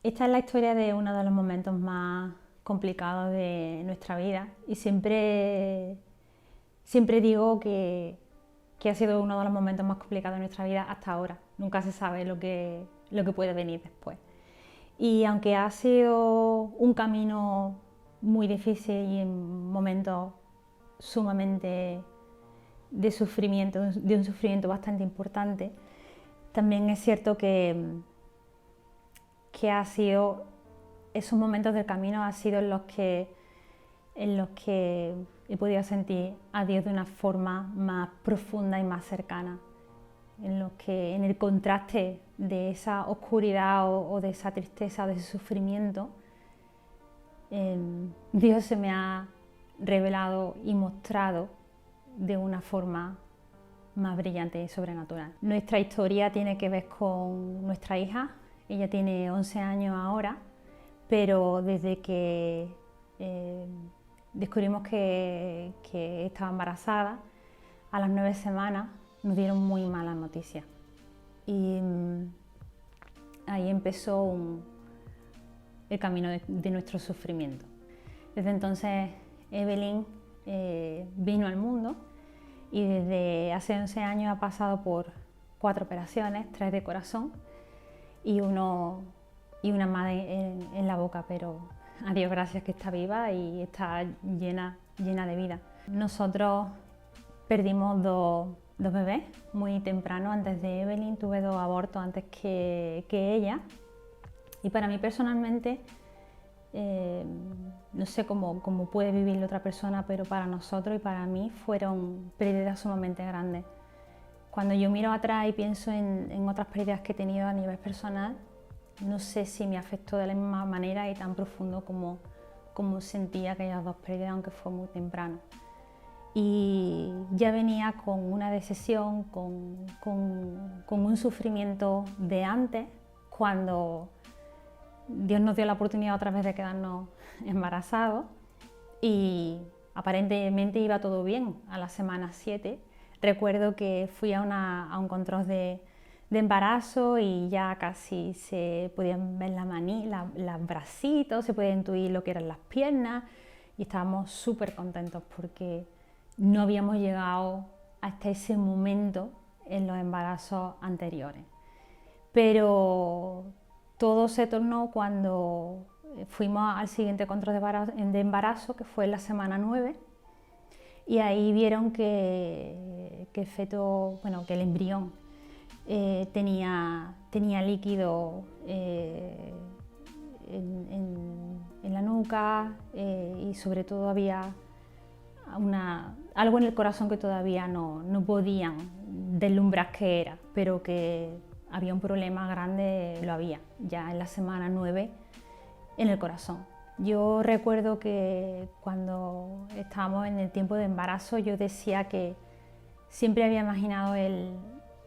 Esta es la historia de uno de los momentos más complicados de nuestra vida y siempre digo que ha sido uno de los momentos más complicados de nuestra vida hasta ahora. Nunca se sabe lo que puede venir después. Y aunque ha sido un camino muy difícil y en momentos sumamente de sufrimiento, de un sufrimiento bastante importante, también es cierto que ha sido esos momentos del camino han sido en los que he podido sentir a Dios de una forma más profunda y más cercana, en el contraste de esa oscuridad o de esa tristeza, de ese sufrimiento, Dios se me ha revelado y mostrado de una forma más brillante y sobrenatural. Nuestra historia tiene que ver con nuestra hija. Ella tiene 11 años ahora, pero desde que descubrimos que estaba embarazada, a las 9 semanas nos dieron muy malas noticias. Y ahí empezó el camino de nuestro sufrimiento. Desde entonces Evelyn vino al mundo y desde hace 11 años ha pasado por 4 operaciones, 3 de corazón y una más en la boca, pero a Dios gracias que está viva y está llena de vida. Nosotros perdimos dos bebés muy temprano antes de Evelyn, tuve 2 abortos antes que ella y para mí personalmente, no sé cómo puede vivirlo otra persona, pero para nosotros y para mí fueron pérdidas sumamente grandes. Cuando yo miro atrás y pienso en otras pérdidas que he tenido a nivel personal, no sé si me afectó de la misma manera y tan profundo como sentí aquellas 2 pérdidas, aunque fue muy temprano. Y ya venía con una decepción, con un sufrimiento de antes, cuando Dios nos dio la oportunidad otra vez de quedarnos embarazados y aparentemente iba todo bien a la semana 7. Recuerdo que fui a un control de embarazo y ya casi se podían ver los bracitos, se podía intuir lo que eran las piernas y estábamos súper contentos porque no habíamos llegado hasta ese momento en los embarazos anteriores. Pero todo se tornó cuando fuimos al siguiente control de embarazo, que fue en la semana 9, y ahí vieron que el feto, bueno, que el embrión tenía líquido en la nuca y sobre todo había algo en el corazón que todavía no podían deslumbrar qué era, pero que había un problema grande, lo había, ya en la semana 9 en el corazón. Yo recuerdo que cuando estábamos en el tiempo de embarazo yo decía que siempre había imaginado el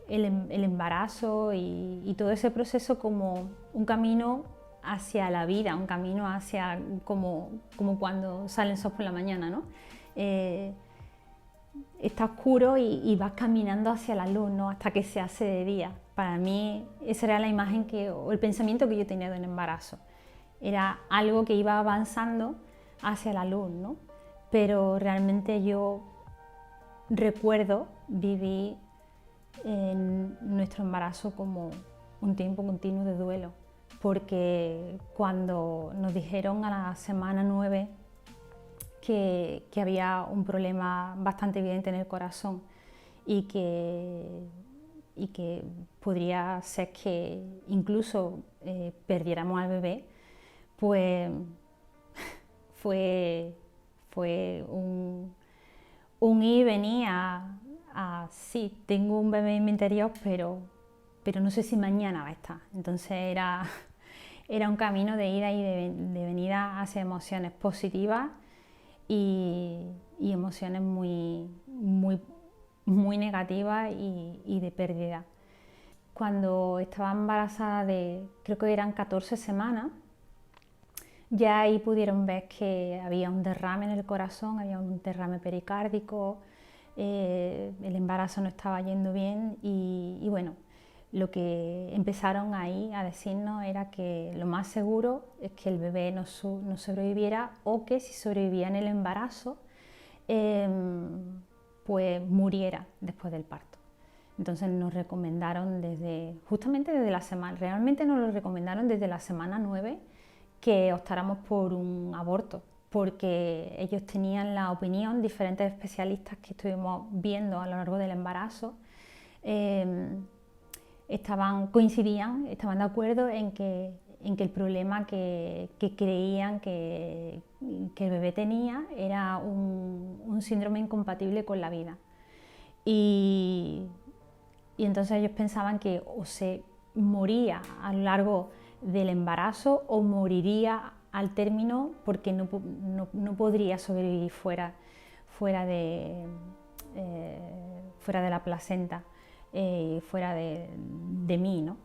embarazo y todo ese proceso como un camino hacia la vida, un camino hacia como cuando sale el sol por la mañana, ¿no? Está oscuro y vas caminando hacia la luz, ¿no? Hasta que se hace de día. Para mí esa era la imagen o el pensamiento que yo tenía de un embarazo. Era algo que iba avanzando hacia la luz, ¿no? Pero realmente yo recuerdo vivir en nuestro embarazo como un tiempo continuo de duelo, porque cuando nos dijeron a la semana 9 que había un problema bastante evidente en el corazón y que podría ser que incluso perdiéramos al bebé, pues fue un ir y venir sí, tengo un bebé en mi interior, pero no sé si mañana va a estar. Entonces era un camino de ida y de venida hacia emociones positivas y emociones muy negativas y de pérdida. Cuando estaba embarazada creo que eran 14 semanas, ya ahí pudieron ver que había un derrame en el corazón, había un derrame pericárdico, el embarazo no estaba yendo bien y bueno, lo que empezaron ahí a decirnos era que lo más seguro es que el bebé no sobreviviera, o que si sobrevivía en el embarazo, pues muriera después del parto. Entonces nos recomendaron justamente desde la semana, realmente nos lo recomendaron desde la semana 9, que optáramos por un aborto, porque ellos tenían la opinión, diferentes especialistas que estuvimos viendo a lo largo del embarazo, coincidían, estaban de acuerdo en que el problema que creían que el bebé tenía era un síndrome incompatible con la vida. Y entonces ellos pensaban que o se moría a lo largo del embarazo o moriría al término, porque no podría sobrevivir fuera de la placenta, fuera de mí, ¿no?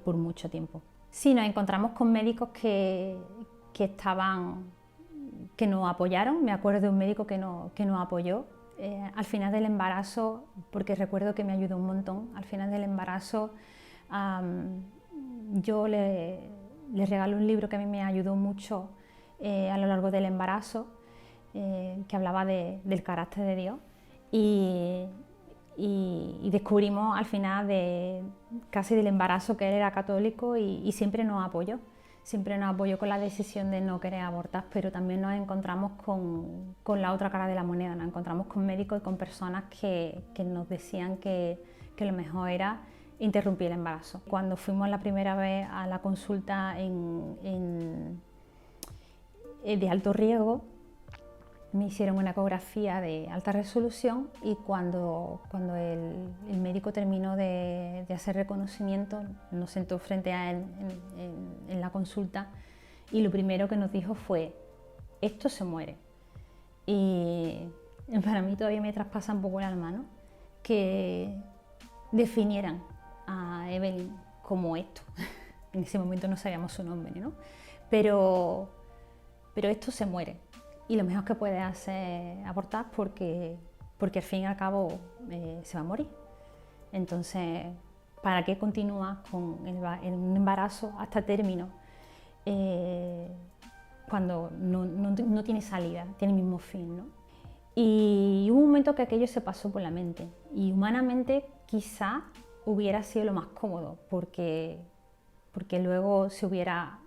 Por mucho tiempo. Sí, nos encontramos con médicos que nos apoyaron. Me acuerdo de un médico que nos apoyó al final del embarazo, porque recuerdo que me ayudó un montón. Al final del embarazo yo le regalé un libro que a mí me ayudó mucho a lo largo del embarazo, que hablaba del carácter de Dios, y descubrimos al final casi del embarazo que él era católico, y siempre nos apoyó con la decisión de no querer abortar. Pero también nos encontramos con la otra cara de la moneda, nos encontramos con médicos y con personas que nos decían que lo mejor era interrumpir el embarazo. Cuando fuimos la primera vez a la consulta de alto riesgo, me hicieron una ecografía de alta resolución, y cuando el médico terminó de hacer reconocimiento, nos sentó frente a él en la consulta, y lo primero que nos dijo fue: esto se muere. Y para mí todavía me traspasa un poco el alma, ¿no? Que definieran a Evelyn como esto. En ese momento no sabíamos su nombre, ¿no? Pero esto se muere. Y lo mejor que puedes hacer es abortar, porque al fin y al cabo se va a morir. Entonces, ¿para qué continúas con un embarazo hasta término cuando no tiene salida, tiene el mismo fin, ¿no? Y hubo un momento que aquello se pasó por la mente, y humanamente quizá hubiera sido lo más cómodo, porque luego se hubiera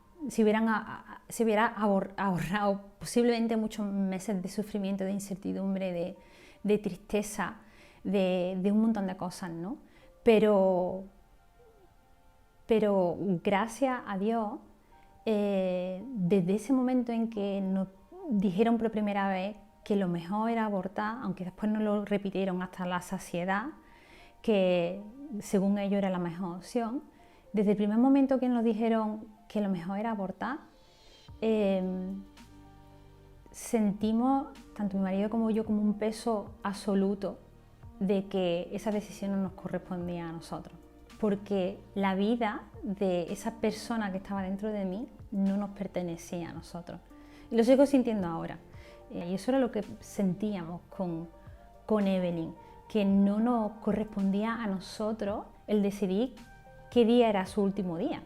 ahorrado posiblemente muchos meses de sufrimiento, de incertidumbre, de tristeza, de un montón de cosas, ¿no? Pero gracias a Dios, desde ese momento en que nos dijeron por primera vez que lo mejor era abortar, aunque después nos lo repitieron hasta la saciedad, que según ellos era la mejor opción, desde el primer momento que nos dijeron que lo mejor era abortar, sentimos, tanto mi marido como yo, como un peso absoluto de que esa decisión no nos correspondía a nosotros, porque la vida de esa persona que estaba dentro de mí no nos pertenecía a nosotros. Y lo sigo sintiendo ahora. Y eso era lo que sentíamos con Evelyn, que no nos correspondía a nosotros el decidir qué día era su último día.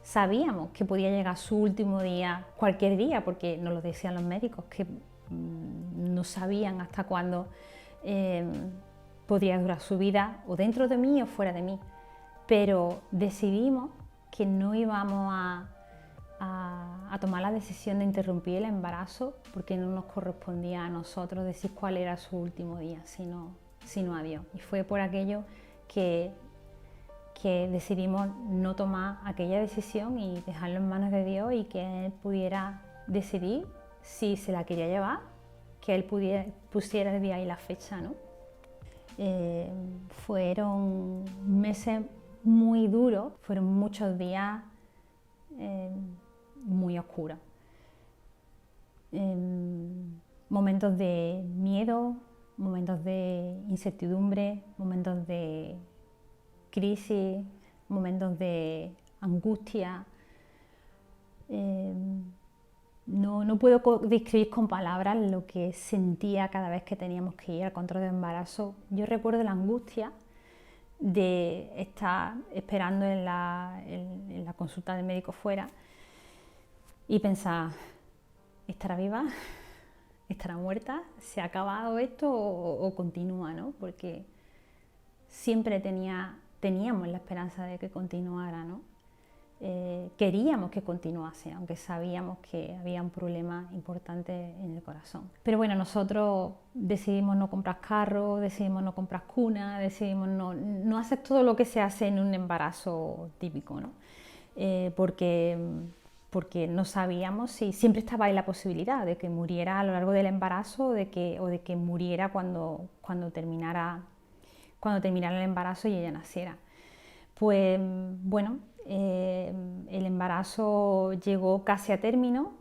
Sabíamos que podía llegar su último día cualquier día, porque nos lo decían los médicos, que no sabían hasta cuándo podría durar su vida, o dentro de mí o fuera de mí. Pero decidimos que no íbamos a tomar la decisión de interrumpir el embarazo, porque no nos correspondía a nosotros decir cuál era su último día, sino a Dios. Y fue por aquello que decidimos no tomar aquella decisión y dejarlo en manos de Dios, y que Él pudiera decidir si se la quería llevar, que Él pusiera el día y la fecha, ¿no? Fueron meses muy duros, fueron muchos días muy oscuros. Momentos de miedo, momentos de incertidumbre, momentos de crisis, momentos de angustia. No puedo describir con palabras lo que sentía cada vez que teníamos que ir al control de embarazo. Yo recuerdo la angustia de estar esperando en la consulta del médico fuera y pensar, ¿estará viva? ¿Estará muerta? ¿Se ha acabado esto o continúa, ¿no? Porque siempre teníamos la esperanza de que continuara, ¿no? Queríamos que continuase, aunque sabíamos que había un problema importante en el corazón. Pero bueno, nosotros decidimos no comprar carro, decidimos no comprar cuna, decidimos no hacer todo lo que se hace en un embarazo típico, ¿no? Porque no sabíamos si siempre estaba ahí la posibilidad de que muriera a lo largo del embarazo o de que muriera cuando terminara el embarazo y ella naciera. Pues bueno, el embarazo llegó casi a término.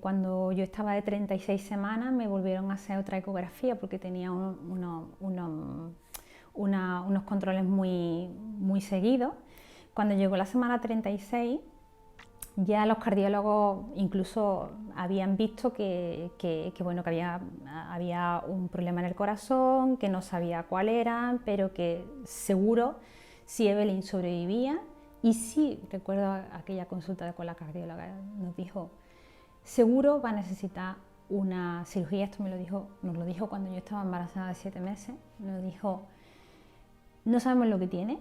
Cuando yo estaba de 36 semanas me volvieron a hacer otra ecografía porque tenía unos controles muy seguidos. Cuando llegó la semana 36, ya los cardiólogos incluso habían visto que había un problema en el corazón, que no sabía cuál era, pero que seguro si Evelyn sobrevivía. Y sí, recuerdo aquella consulta con la cardióloga, nos dijo, seguro va a necesitar una cirugía. Esto nos lo dijo cuando yo estaba embarazada de 7 meses. Nos dijo, no sabemos lo que tiene,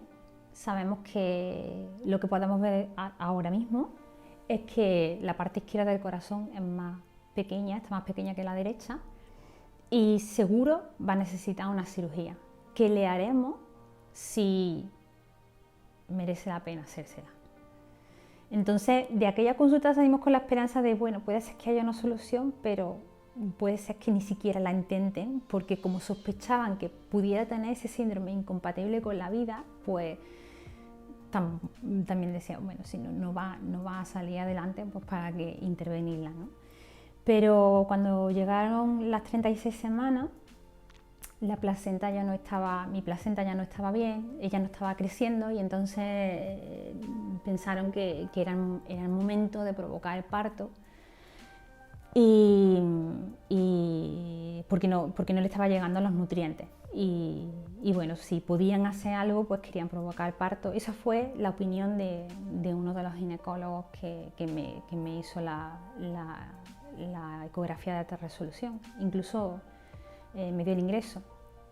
sabemos que lo que podemos ver ahora mismo es que la parte izquierda del corazón es más pequeña, está más pequeña que la derecha, y seguro va a necesitar una cirugía, que le haremos si merece la pena hacérsela. Entonces, de aquella consulta salimos con la esperanza de, bueno, puede ser que haya una solución, pero puede ser que ni siquiera la intenten, porque como sospechaban que pudiera tener ese síndrome incompatible con la vida, pues también decían, bueno, si no va a salir adelante, pues para qué intervenirla, ¿no? Pero cuando llegaron las 36 semanas, mi placenta ya no estaba bien, ella no estaba creciendo, y entonces pensaron que era el momento de provocar el parto, y porque no le estaban llegando los nutrientes. Y bueno, si podían hacer algo, pues querían provocar el parto. Esa fue la opinión de uno de los ginecólogos que me hizo la ecografía de alta resolución. Incluso me dio el ingreso.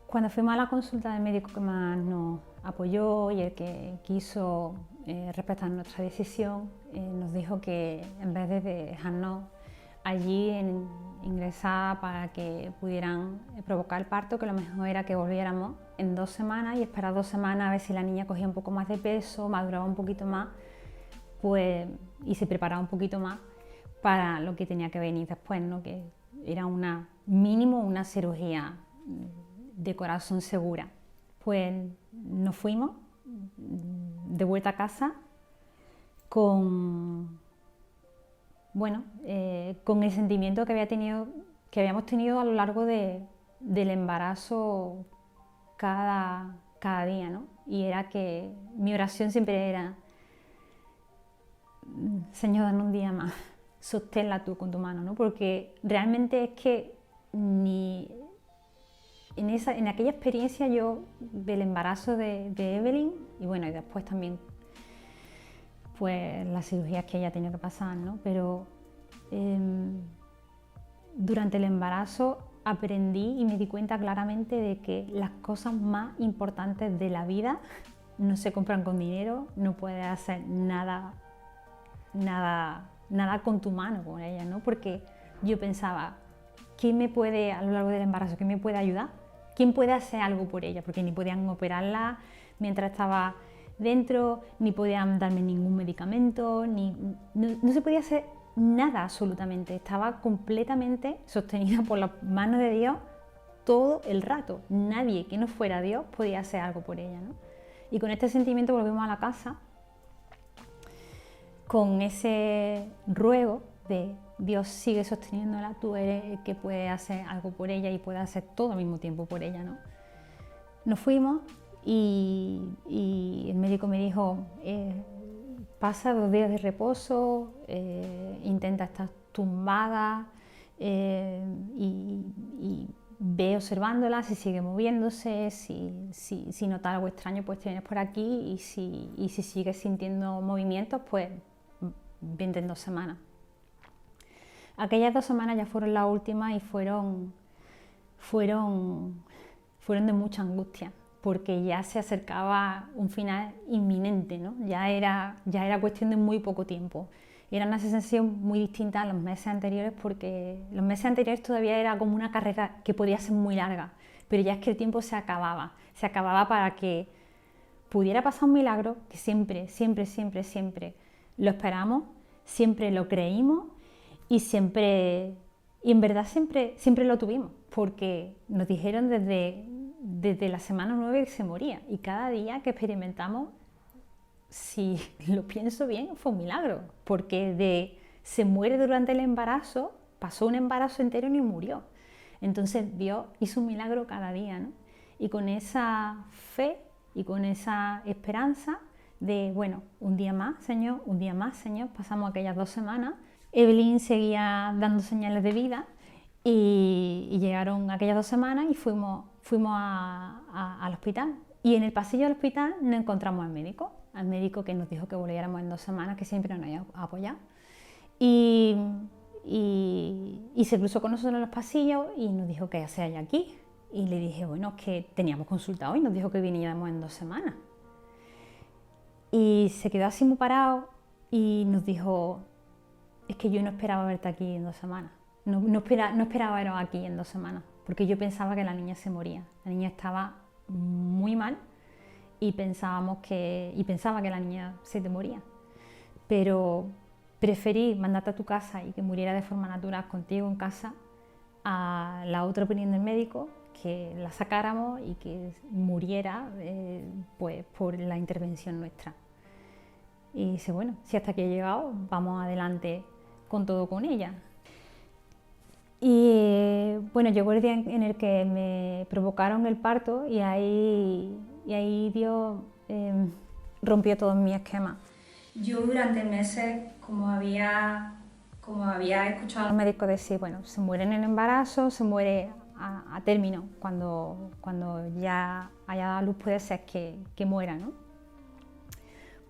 Cuando fuimos a la consulta del médico que más nos apoyó y el que quiso respetar nuestra decisión, nos dijo que en vez de dejarnos allí ingresar para que pudieran provocar el parto, que lo mejor era que volviéramos en 2 semanas y esperar 2 semanas a ver si la niña cogía un poco más de peso, maduraba un poquito más, pues, y se preparaba un poquito más para lo que tenía que venir después, ¿no? Que era mínimo una cirugía de corazón segura. Pues nos fuimos de vuelta a casa con el sentimiento que habíamos tenido a lo largo del embarazo cada día, ¿no? Y era que mi oración siempre era, Señor, dame un día más, sosténla tú con tu mano, ¿no? Porque realmente es que en aquella experiencia yo del embarazo de Evelyn, y bueno, y después también pues las cirugías que ella ha tenido que pasar, ¿no? Pero durante el embarazo aprendí y me di cuenta claramente de que las cosas más importantes de la vida no se compran con dinero, no puedes hacer nada con tu mano con ella, ¿no? Porque yo pensaba, ¿quién me puede, a lo largo del embarazo, quién me puede ayudar? ¿Quién puede hacer algo por ella? Porque ni podían operarla mientras estaba dentro, ni podían darme ningún medicamento, no se podía hacer nada absolutamente. Estaba completamente sostenida por las manos de Dios todo el rato. Nadie que no fuera Dios podía hacer algo por ella, ¿no? Y con este sentimiento volvimos a la casa, con ese ruego de Dios, sigue sosteniéndola, tú eres el que puede hacer algo por ella y puede hacer todo al mismo tiempo por ella, ¿no? Nos fuimos y el médico me dijo, pasa 2 días de reposo, intenta estar tumbada y ve observándola, si sigue moviéndose, si nota algo extraño, pues te vienes por aquí, y si sigues sintiendo movimientos, pues vente en 2 semanas. Aquellas 2 semanas ya fueron las últimas y fueron de mucha angustia, porque ya se acercaba un final inminente, ¿no? Ya era cuestión de muy poco tiempo. Era una sensación muy distinta a los meses anteriores, porque los meses anteriores todavía era como una carrera que podía ser muy larga, pero ya es que el tiempo se acababa para que pudiera pasar un milagro, que siempre lo esperamos, siempre lo creímos y en verdad siempre lo tuvimos, porque nos dijeron desde la semana 9 que se moría, y cada día que experimentamos, si lo pienso bien, fue un milagro, porque se muere durante el embarazo, pasó un embarazo entero y murió. Entonces Dios hizo un milagro cada día, ¿no? Y con esa fe y con esa esperanza de, bueno, un día más, Señor, pasamos aquellas 2 semanas. Evelyn seguía dando señales de vida y llegaron aquellas 2 semanas y fuimos al hospital. Y en el pasillo del hospital nos encontramos al médico que nos dijo que volviéramos en 2 semanas, que siempre nos había apoyado. Y se cruzó con nosotros en los pasillos y nos dijo: ¿qué hacéis aquí? Y le dije: bueno, es que teníamos consulta hoy, nos dijo que viniéramos en 2 semanas. Y se quedó así muy parado y nos dijo: es que yo no esperaba verte aquí en 2 semanas. No esperaba veros aquí en 2 semanas, porque yo pensaba que la niña se moría. La niña estaba muy mal y pensaba que la niña se te moría. Pero preferí mandarte a tu casa y que muriera de forma natural contigo en casa, a la otra opinión del médico, que la sacáramos y que muriera pues por la intervención nuestra. Y dice: bueno, si hasta aquí he llegado, vamos adelante con todo con ella. Y bueno, llegó el día en el que me provocaron el parto, y ahí Dios rompió todos mis esquemas. Yo durante meses, como había escuchado a los médicos decir, bueno, se muere en el embarazo, se muere a término, cuando ya haya dado luz puede ser que muera, ¿no?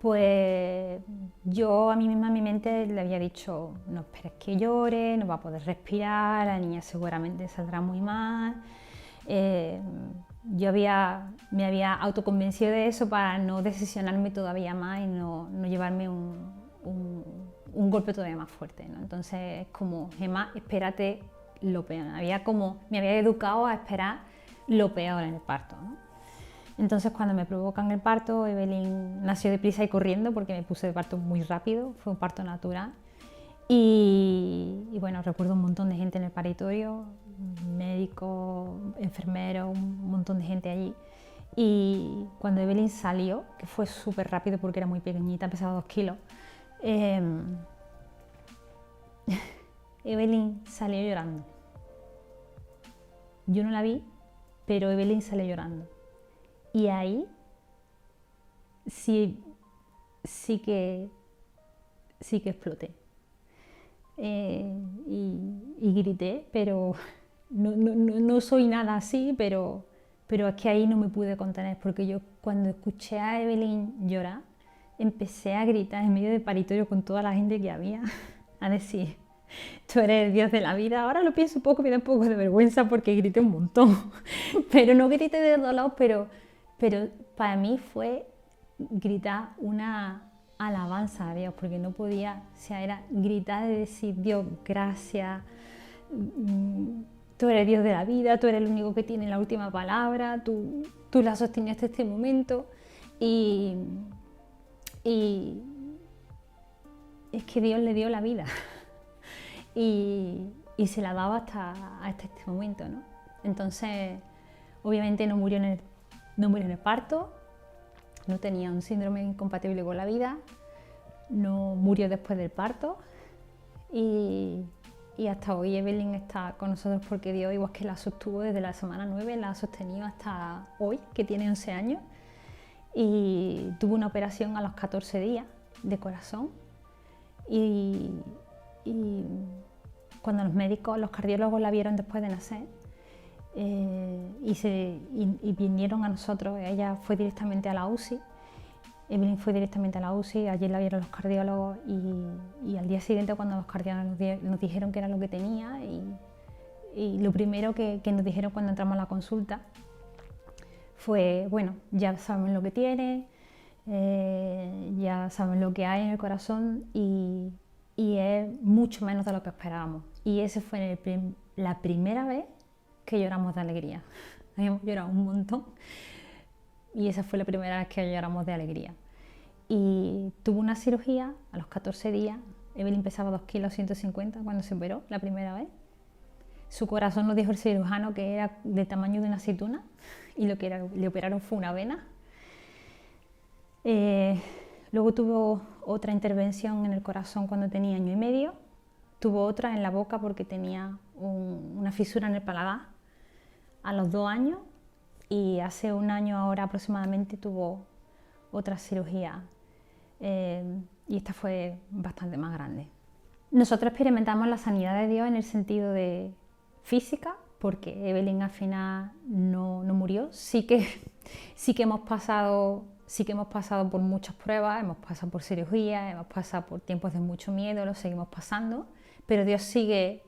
Pues yo a mí misma en mi mente le había dicho: no esperes que llore, no va a poder respirar, la niña seguramente saldrá muy mal. Yo me había autoconvencido de eso para no decepcionarme todavía más y no llevarme un golpe todavía más fuerte, ¿no? Entonces es como: Gemma, espérate lo peor. Me había educado a esperar lo peor en el parto, ¿no? Entonces cuando me provocan el parto, Evelyn nació deprisa y corriendo, porque me puse de parto muy rápido, fue un parto natural. Y bueno, recuerdo un montón de gente en el paritorio, médicos, enfermeros, un montón de gente allí. Y cuando Evelyn salió, que fue súper rápido porque era muy pequeñita, pesaba 2 kilos, Evelyn salió llorando. Yo no la vi, pero Evelyn salió llorando. Y ahí sí que exploté. Y grité, pero no soy nada así, pero es que ahí no me pude contener, porque yo cuando escuché a Evelyn llorar, empecé a gritar en medio del paritorio con toda la gente que había, a decir: tú eres el Dios de la vida. Ahora lo pienso un poco, me da un poco de vergüenza porque grité un montón, pero no grité de dolor, pero para mí fue gritar una alabanza a Dios, porque no podía, o sea, era gritar de decir: Dios, gracias, tú eres Dios de la vida, tú eres el único que tiene la última palabra, tú la sosteniste este momento, y es que Dios le dio la vida y se la daba hasta este momento, ¿no? Entonces, obviamente no murió en el parto, no tenía un síndrome incompatible con la vida, no murió después del parto, y hasta hoy Evelyn está con nosotros porque Dios, igual que la sostuvo desde la semana 9, la ha sostenido hasta hoy, que tiene 11 años, y tuvo una operación a los 14 días de corazón, y cuando los cardiólogos la vieron después de nacer, y vinieron a nosotros. Ella fue directamente a la UCI. Evelyn fue directamente a la UCI, allí la vieron los cardiólogos y al día siguiente, cuando los cardiólogos nos dijeron qué era lo que tenía, y lo primero que nos dijeron cuando entramos a la consulta fue: bueno, ya saben lo que tiene, ya saben lo que hay en el corazón y es mucho menos de lo que esperábamos. Y esa fue la primera vez que lloramos de alegría. Habíamos llorado un montón y esa fue la primera vez que lloramos de alegría. Y tuvo una cirugía a los 14 días. Evelyn pesaba 2 kilos 150 cuando se operó la primera vez. Su corazón, nos dijo el cirujano, que era del tamaño de una aceituna y lo que le operaron fue una vena. Luego tuvo otra intervención en el corazón cuando tenía 1 año y medio. Tuvo otra en la boca porque tenía una fisura en el paladar a los 2 años. Y hace 1 año ahora aproximadamente tuvo otra cirugía. Y esta fue bastante más grande. Nosotros experimentamos la sanidad de Dios en el sentido de física, porque Evelyn al final no murió. Sí que hemos pasado por muchas pruebas, hemos pasado por cirugías, hemos pasado por tiempos de mucho miedo, lo seguimos pasando, pero Dios sigue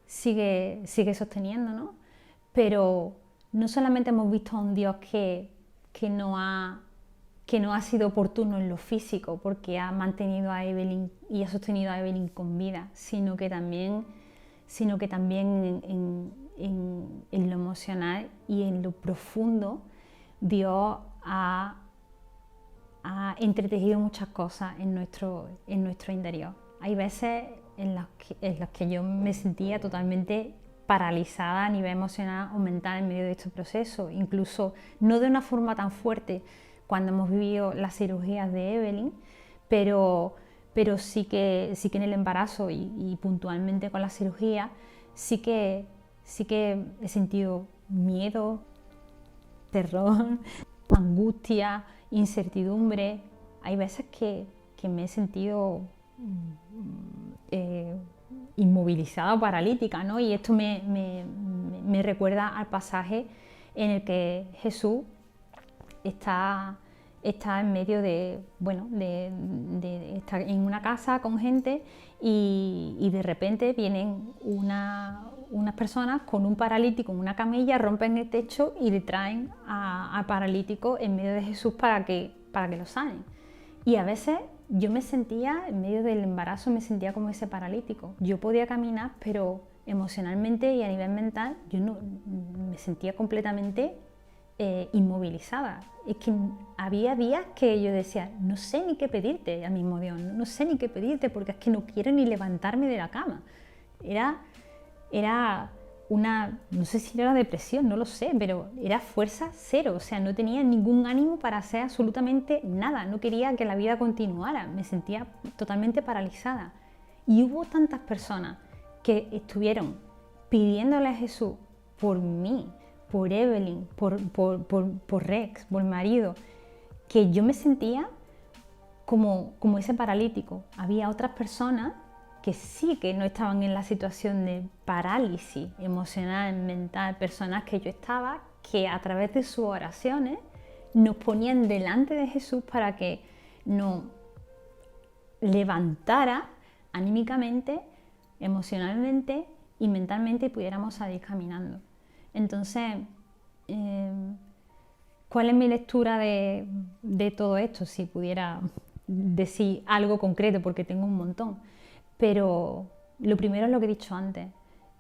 sosteniéndonos. Pero no solamente hemos visto a un Dios que no ha sido oportuno en lo físico, porque ha mantenido a Evelyn y ha sostenido a Evelyn con vida, sino que también en lo emocional y en lo profundo Dios ha entretejido muchas cosas en nuestro interior. Hay veces en las que yo me sentía totalmente paralizada a nivel emocional o mental en medio de este proceso, incluso no de una forma tan fuerte cuando hemos vivido las cirugías de Evelyn, pero sí que en el embarazo y puntualmente con la cirugía sí que he sentido miedo, terror, angustia, incertidumbre. Hay veces que me he sentido inmovilizada o paralítica, ¿no? Y esto me recuerda al pasaje en el que Jesús está en medio de estar en una casa con gente y de repente vienen unas personas con un paralítico en una camilla, rompen el techo y le traen al paralítico en medio de Jesús para que lo sanen. Y a veces yo me sentía, en medio del embarazo, me sentía como ese paralítico. Yo podía caminar, pero emocionalmente y a nivel mental yo no me sentía completamente inmovilizada. Es que había días que yo decía: no sé ni qué pedirte al mismo Dios, no sé ni qué pedirte porque es que no quiero ni levantarme de la cama. Era una, no sé si era depresión, no lo sé, pero era fuerza cero. O sea, no tenía ningún ánimo para hacer absolutamente nada, no quería que la vida continuara, me sentía totalmente paralizada. Y hubo tantas personas que estuvieron pidiéndole a Jesús por mí, por Evelyn, por Rex, por mi marido, que yo me sentía como ese paralítico. Había otras personas que sí que no estaban en la situación de parálisis emocional, mental, personas que yo estaba, que a través de sus oraciones nos ponían delante de Jesús para que nos levantara anímicamente, emocionalmente y mentalmente y pudiéramos salir caminando. Entonces, ¿cuál es mi lectura de todo esto? Si pudiera decir algo concreto, porque tengo un montón. Pero lo primero es lo que he dicho antes.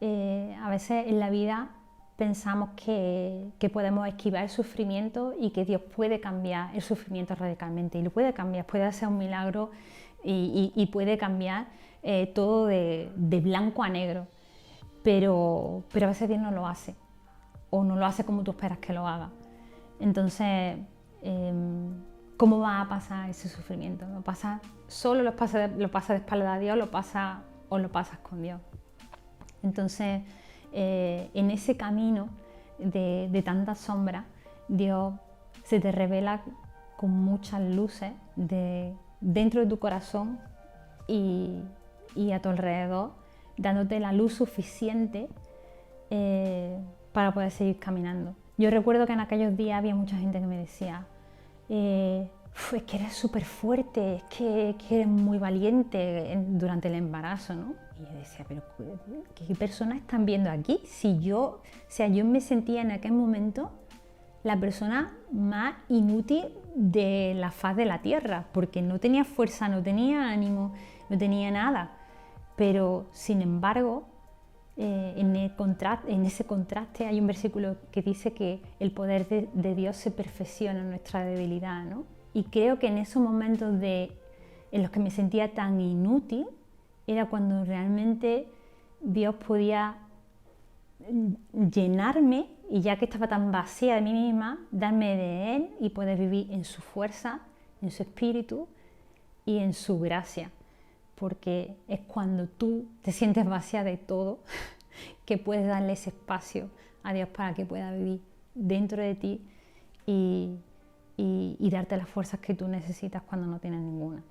A veces en la vida pensamos que podemos esquivar el sufrimiento y que Dios puede cambiar el sufrimiento radicalmente. Y lo puede cambiar, puede hacer un milagro y puede cambiar todo de blanco a negro. Pero a veces Dios no lo hace. O no lo hace como tú esperas que lo haga. Entonces, ¿cómo va a pasar ese sufrimiento? ¿Lo pasa solo, lo pasa de espalda a Dios, lo pasas con Dios? Entonces, en ese camino de tantas sombras, Dios se te revela con muchas luces dentro de tu corazón y a tu alrededor, dándote la luz suficiente para poder seguir caminando. Yo recuerdo que en aquellos días había mucha gente que me decía, es que eres súper fuerte, es que eres muy valiente durante el embarazo, ¿no? Y yo decía, pero ¿qué personas están viendo aquí? Si yo, yo me sentía en aquel momento la persona más inútil de la faz de la tierra, porque no tenía fuerza, no tenía ánimo, no tenía nada. Pero, sin embargo, en ese contraste hay un versículo que dice que el poder de Dios se perfecciona en nuestra debilidad, ¿no? Y creo que en esos momentos en los que me sentía tan inútil, era cuando realmente Dios podía llenarme, y ya que estaba tan vacía de mí misma, darme de Él y poder vivir en su fuerza, en su espíritu y en su gracia. Porque es cuando tú te sientes vacía de todo que puedes darle ese espacio a Dios para que pueda vivir dentro de ti y darte las fuerzas que tú necesitas cuando no tienes ninguna.